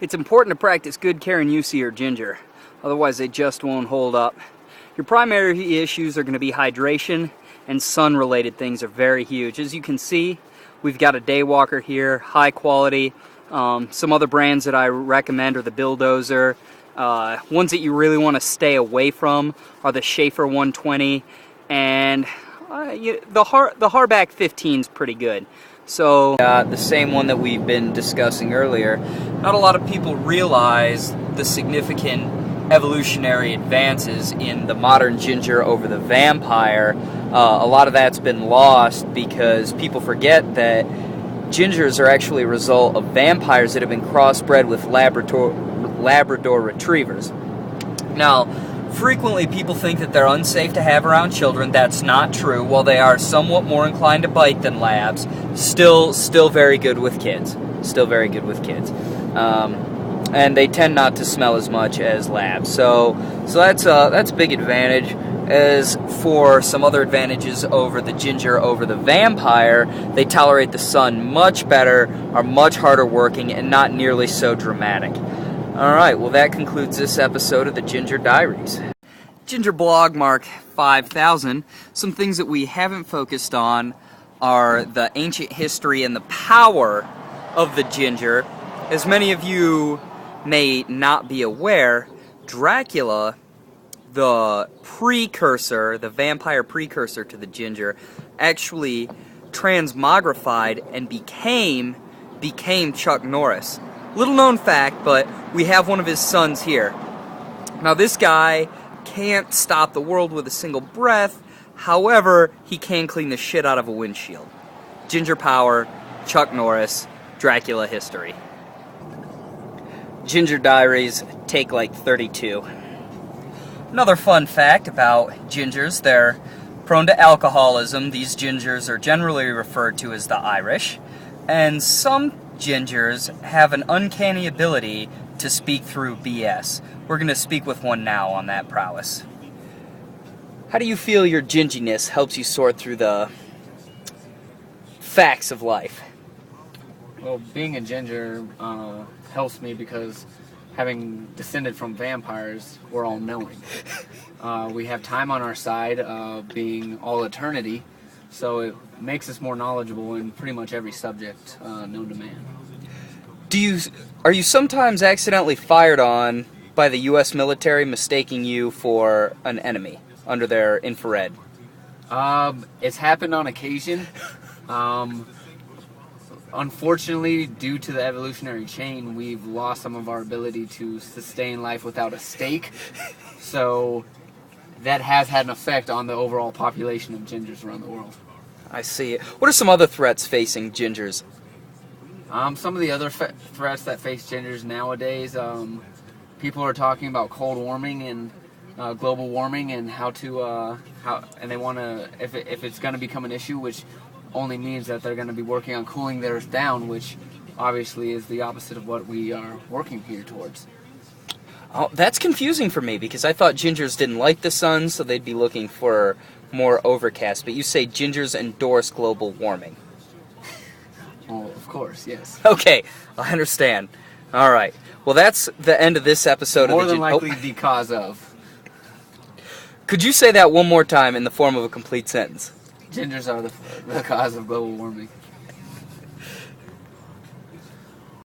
It's important to practice good care and use of your ginger, otherwise they just won't hold up. Your primary issues are going to be hydration, and sun-related things are very huge. As you can see, we've got a Daywalker here, high quality. Some other brands that I recommend are the Bulldozer. Ones that you really want to stay away from are the Schaefer 120, and the Hardback 15 is pretty good. So the same one that we've been discussing earlier. Not a lot of people realize the significant evolutionary advances in the modern ginger over the vampire. A lot of that's been lost because people forget that gingers are actually a result of vampires that have been crossbred with Labrador retrievers. Now, frequently people think that they're unsafe to have around children. That's not true. While they are somewhat more inclined to bite than labs, still very good with kids. Still very good with kids. And they tend not to smell as much as labs. So that's a big advantage. As for some other advantages over the ginger over the vampire, they tolerate the sun much better, are much harder working, and not nearly so dramatic. Alright, well that concludes this episode of the Ginger Diaries. Ginger Blog Mark 5000. Some things that we haven't focused on are the ancient history and the power of the ginger. As many of you may not be aware, Dracula, the precursor, the vampire precursor to the ginger, actually transmogrified and became Chuck Norris. Little known fact, but we have one of his sons here. Now this guy can't stop the world with a single breath, however, he can clean the shit out of a windshield. Ginger power, Chuck Norris, Dracula history. Ginger Diaries, take like 32. Another fun fact about gingers, they're prone to alcoholism. These gingers are generally referred to as the Irish, and some gingers have an uncanny ability to speak through BS. We're going to speak with one now on that prowess. How do you feel your ginginess helps you sort through the facts of life? Well, being a ginger helps me because having descended from vampires, we're all knowing. We have time on our side, being all eternity, so it makes us more knowledgeable in pretty much every subject known to man. Are you sometimes accidentally fired on by the U.S. military mistaking you for an enemy under their infrared? It's happened on occasion. Unfortunately, due to the evolutionary chain, we've lost some of our ability to sustain life without a stake. So that has had an effect on the overall population of gingers around the world. I see. What are some other threats facing gingers? Some of the other threats that face gingers nowadays, people are talking about cold warming and global warming and and they want to, if it's going to become an issue, which only means that they're going to be working on cooling theirs down, which obviously is the opposite of what we are working here towards. Oh, that's confusing for me because I thought gingers didn't like the sun, so they'd be looking for more overcast. But you say gingers endorse global warming. Oh, of course, yes. Okay, I understand. All right. Well, that's the end of this episode. More than likely because of. Could you say that one more time in the form of a complete sentence? Gingers are the cause of global warming.